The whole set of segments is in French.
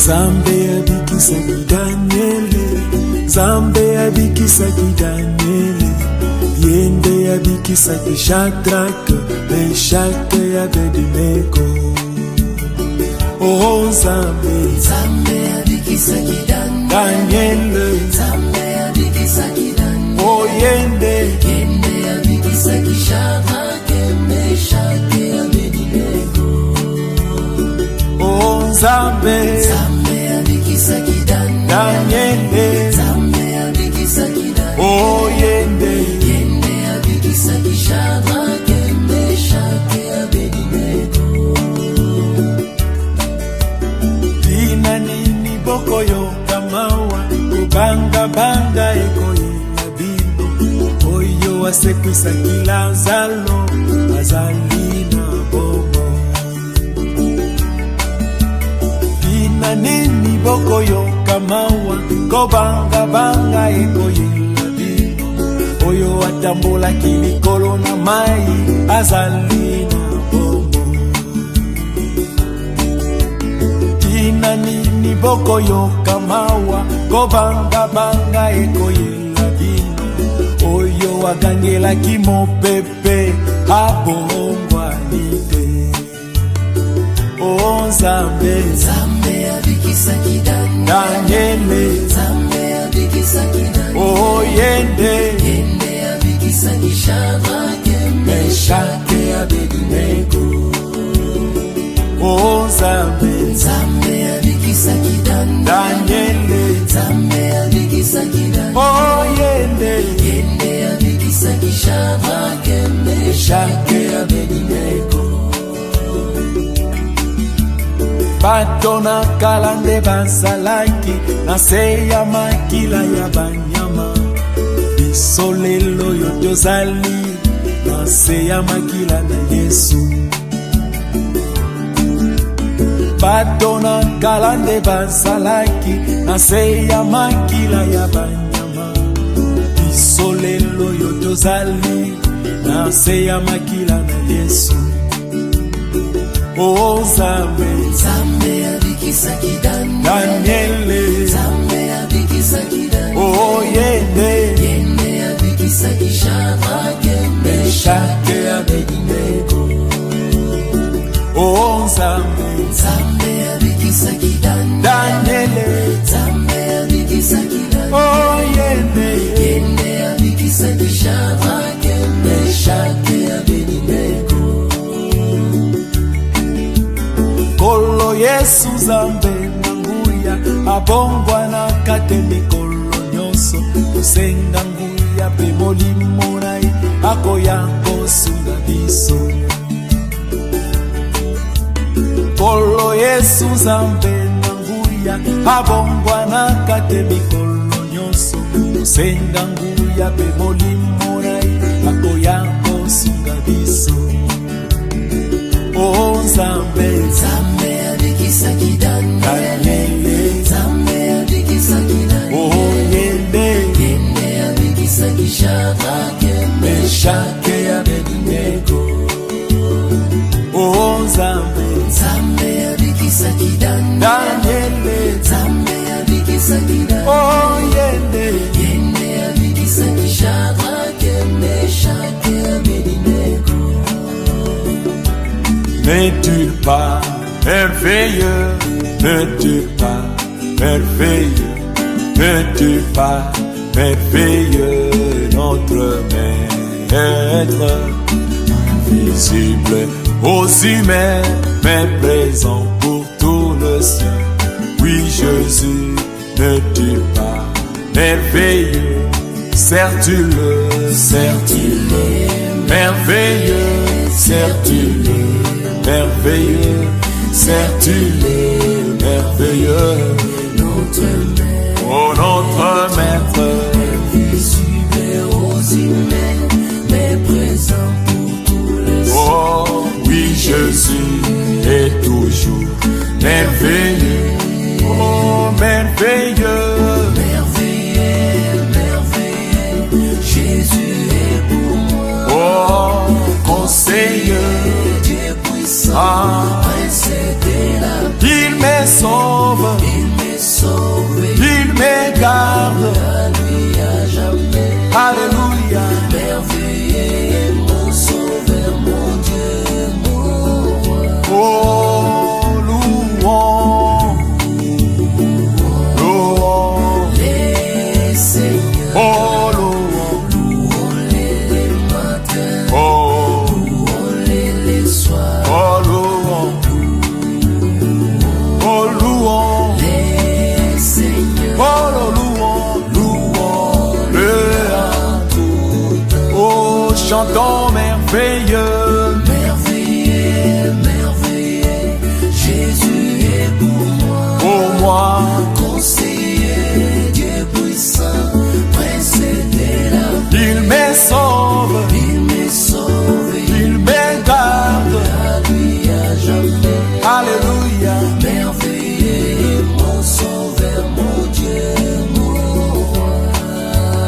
Zambe abikisaki Daniele, Zambe abikisaki Daniele, Yende abikisaki Shadrach, Meshach et Abednego. Oh Zambe, Zambe abikisaki Daniele, Zambe abikisaki Daniele, oh Yende, Yende abikisaki Shadrach, Meshach et Abednego. oh Zambe, Zambe abikisaki Daniele, Zambe abikisaki Daniele, oh Yende, Yende abikisaki Shadrach, Meshach et Abednego. Tina nini boko yo kamawa, kubanga banga ekoye nabino, oyo asekwisaki Lazaro, azali na bomo. Tina nini boko yo kamawa, kubanga banga ekoye nabino, oyo atambolaki likolo na mai, azali na bomo. Tina nini boko yo kamawa, kobanga banga ekoyela bino, oyo agangelaki mopepe abongwani te. Oh Nzambe, Zambe abikisaki Daniele, Zambe abikisaki oh Yende, Yende abikisaki Shadrach, Meshach et Abednego. Oh Nzambe, Zambe abikisaki Daniele, Zambe abikisaki oh Yende, Yende abikisaki Shadrach, Meshach et Abednego. Bato na kalande bazalaki na se ya makila ya banyama, biso lelo yo tozali na se ya makila na Yesu. Bato na kalande bazalaki na se ya makila ya banyama, biso lelo yo tozali na se ya makila na Yesu. Oh Nzambe, Zambe abikisaki Daniele, Zambe abikisaki oh Yende, Yende abikisaki Shadrach, Meshach et Abednego. Oh Nzambe, Zambe abikisaki Daniele, Zambe abikisaki oh Yende, Yende abikisaki Shadrach, Meshach et Abednego. Kolo Yesu Nzambe nanguya, abongwa na kate mikolo nyonso, kusenga nguya pe molimo nai, akoya kosunga biso. Kolo Yesu Nzambe nanguya, abongwa na kate mikolo nyonso, kusenga nguya pe molimo nai, akoya kosunga biso. Oh Nzambe, Zambe abikisaki Daniele, Zambe abikisaki oh Yende, Yende abikisaki Shadrach, Meshach et Abednego. Oh Nzambe, Zambe abikisaki Daniele, Zambe abikisaki oh Yende, Yende abikisaki Shadrach, Meshach et Abednego. N'es-tu pas merveilleux, n'es-tu pas merveilleux, n'es-tu pas merveilleux, notre Maître, invisible aux humains, mais présent pour tout le ciel. Oui Jésus, n'es-tu pas merveilleux, certes-tu-le, merveilleux, certes-tu-le, merveilleux, certes-tu-le, merveilleux, Notre Maître, oh notre Maître, invisible aux humains, mais présent pour tous les hommes. oh oui Jésus est toujours merveilleux, oh merveilleux, Merveilleux, merveilleux, Jésus est pour moi. oh conseiller, Dieu puissant, ah, Prince de la paix, il me sauve, il chantons merveilleux. Merveilleux, merveilleux, Jésus est pour moi. Conseiller, Dieu puissant, prince de la paix. Il me sauve, Il me sauve, il me garde. à lui à jamais. Alléluia. Merveilleux, mon sauveur, mon Dieu, mon roi.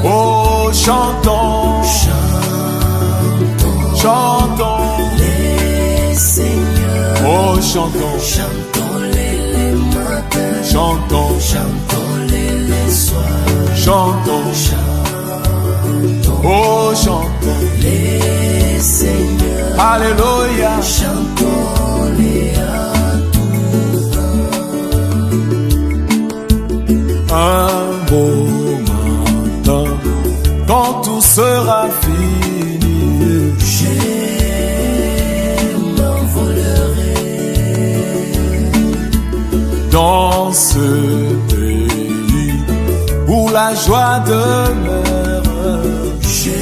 Oh, chantons, Chantons chantons. les seigneurs, Oh, chantons, chantons-les les matins, chantons, chantons-les les soirs, chantons. chantons Oh, chantons. les seigneurs, Alléluia. chantons-les à tout temps. Un beau matin, quand tout sera fini, Je m'envolerai dans ce pays où la joie demeure. je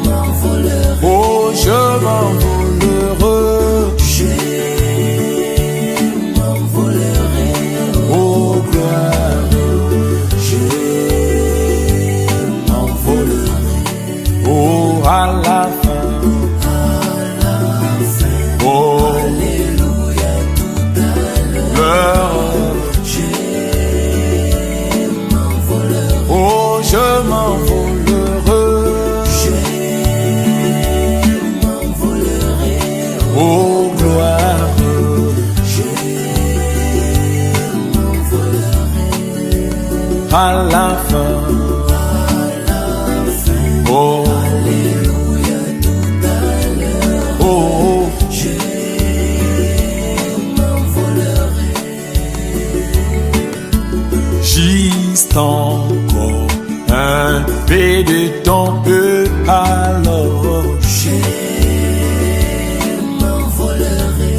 m'envolerai, Oh, je m'envolerai. je m'envolerai, Oh, gloire. je m'envolerai Oh, à la fin. à la fin. Oh, Alléluia, tout à l'heure, l'heure. je m'envolerai, Oh, je m'envolerai. je m'envolerai, Oh, gloire. je m'envolerai. À la fin. Oh, Alléluia, tout à l'heure, oh, je m'envolerai. juste encore un peu de temps et alors Je m'envolerai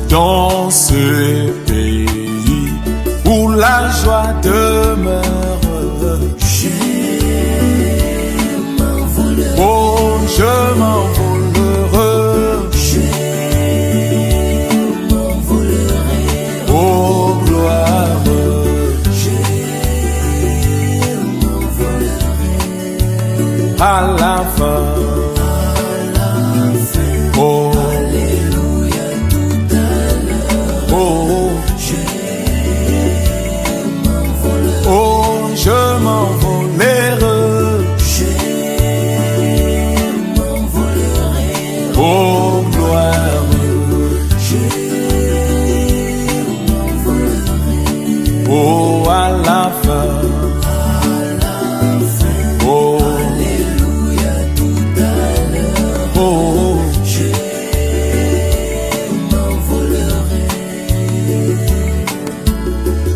dans ce pays où la joie demeure. je m'envolerai, Oh, je m'envolerai. je m'envolerai, Oh, gloire. je m'envolerai À la fin. Oh, Alléluia, tout à l'heure, oh, je m'envolerai, oh, je m'envolerai. je m'envolerai, Oh, gloire. je m'envolerai. Oh, à la fin. Oh, Alléluia, tout à l'heure, oh, je m'envolerai.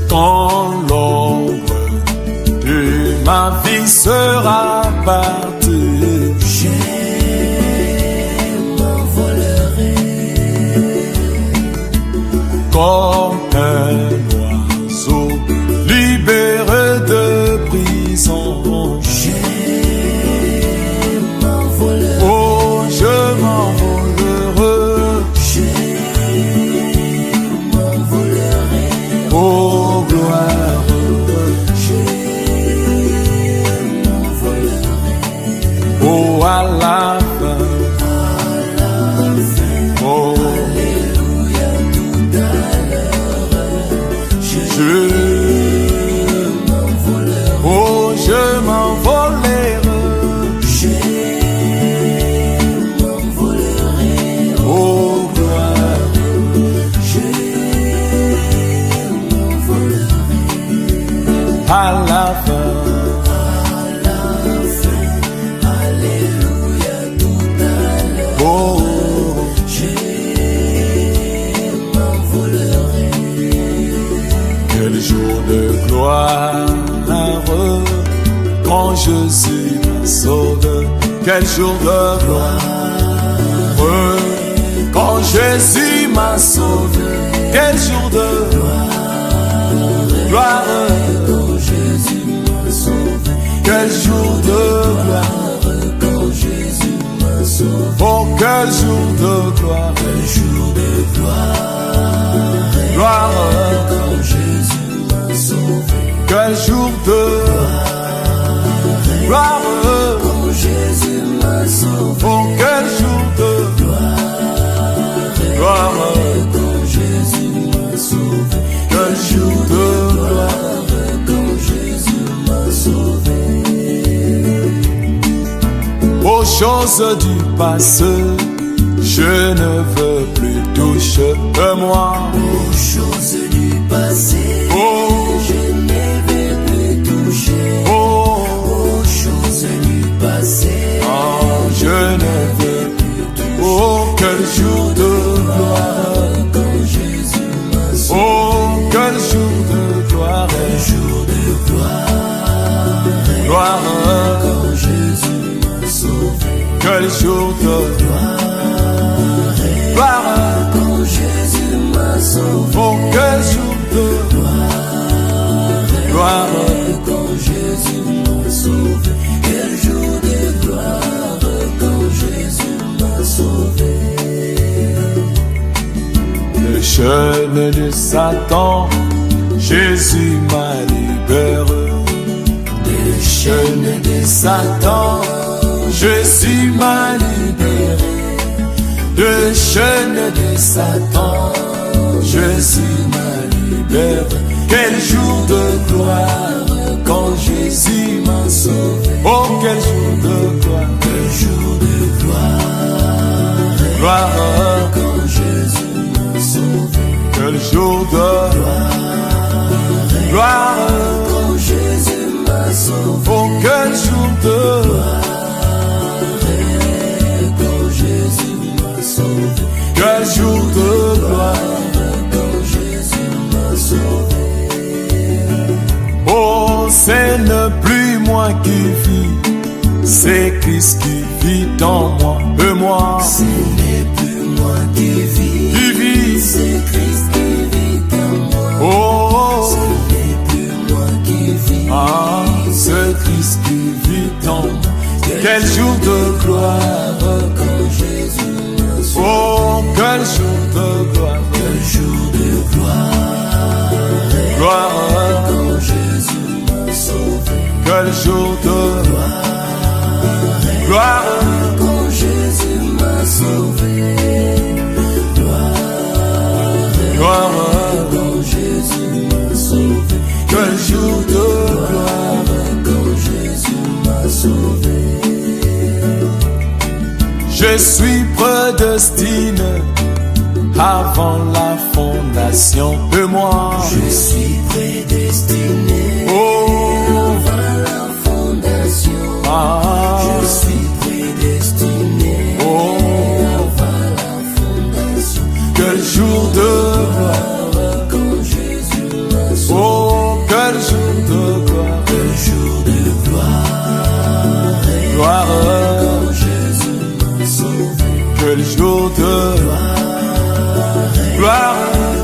quand l'ombre de ma vie sera partie, Je m'envolerai comme un oiseau libéré de prison. je m'envolerai, Oh, je m'envolerai. je m'envolerai, Oh, gloire. je m'envolerai Oh, à la fin. Oh, Alléluia, tout à l'heure, je m'envolerai, oh, je m'envolerai. je m'envolerai, Oh, gloire. je m'envolerai. À la fin. Alléluia, tout à l'heure, Oh, je m'envolerai. quel jour de gloire quand je suis mon sauveur. Quel jour de gloire quand Jésus m'a sauvé. Quel jour de gloire Quand Jésus m'a sauvé, quel jour de gloire. Quand Jésus m'a sauvé. Oh, quel jour de gloire. Quel jour de gloire. Gloire. Quand Jésus m'a sauvé. Quel jour de gloire. Quand Jésus m'a sauvé. Oh, quel jour de gloire. Quand Jésus m'a sauvé. Quel jour de gloire. Quand Jésus m'a sauvé. Aux choses du passé, je ne veux plus toucher de moi. Aux choses du passé, Oh, je ne vais plus toucher. oh, Aux choses du passé, ah, je ne veux plus toucher. Oh, quel jour de gloire. quand Jésus m'a sauvé. Oh, quel jour de gloire. Quel jour de gloire. Gloire. Quand Jésus m'a sauvé. Quel jour de gloire. Quand Jésus m'a sauvé. Oh, quel jour de gloire. Quand Jésus m'a sauvé. Quel jour de gloire. Quand Jésus m'a sauvé. Le chaîne de Satan, Jésus m'a libéré. Des chaînes de Satan, Jésus m'a libéré. De chaînes de Satan, Jésus m'a libéré. Quel jour de gloire, quand Jésus m'a sauvé. Oh, quel jour de gloire. Quel jour de gloire. Gloire. Quand Jésus m'a sauvé. Quel jour de gloire. Quand Jésus m'a sauvé. Oh, quel jour de Quand Jésus m'a sauvé. quel jour de gloire. Quand Jésus m'a sauvé. Oh, c'est ne plus moi qui vis, c'est Christ qui vit en moi, moi. Ce n'est plus moi qui vis. Qui vit. C'est Christ qui vit en moi. Oh, Ce n'est plus moi qui vis. ah, c'est Christ qui vit en moi. Quel jour de gloire. Quand Jésus m'a sauvé. Oh, quel jour de gloire. Quel jour de gloire. Gloire. Quand Jésus m'a sauvé. Quel jour de gloire. Quand Jésus m'a sauvé. Gloire. Quand Jésus m'a sauvé. Quel jour de gloire. Quand Jésus m'a sauvé. Je suis prédestiné avant la fondation de moi. Je suis prédestiné. Oh, Avant la fondation. ah, Je suis prédestiné. oh, Avant la fondation. quel jour de gloire. Quand Jésus m'a sauvé. Oh, quel jour de gloire. Quel jour de gloire. Gloire. Quand Jésus m'a sauvé. Quel jour de gloire.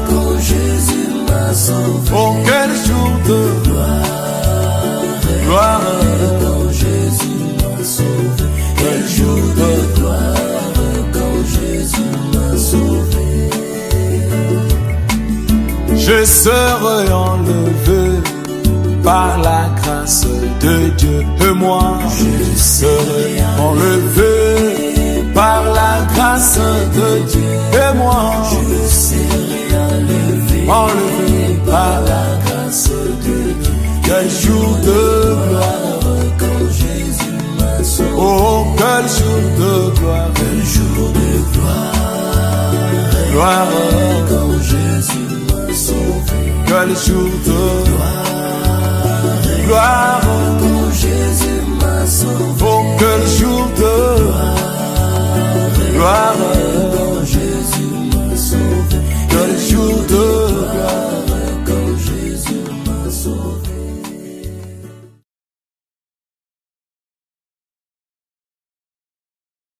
Quand Jésus m'a sauvé. Oh, quel jour de gloire. Quand Jésus m'a sauvé. Quel jour de gloire. Quand Jésus m'a sauvé. Je serai enlevé par la grâce de Dieu et moi. Je serai enlevé par la grâce de Dieu et moi. Je serai enlevé Par la grâce de Dieu. Quel jour de gloire. quand Jésus m'a sauvé. Oh, quel jour de gloire. Quel jour de gloire. Gloire. Quand Jésus m'a sauvé. Quel jour de gloire. Quand Jésus m'a sauvé. Oh, quel jour de gloire.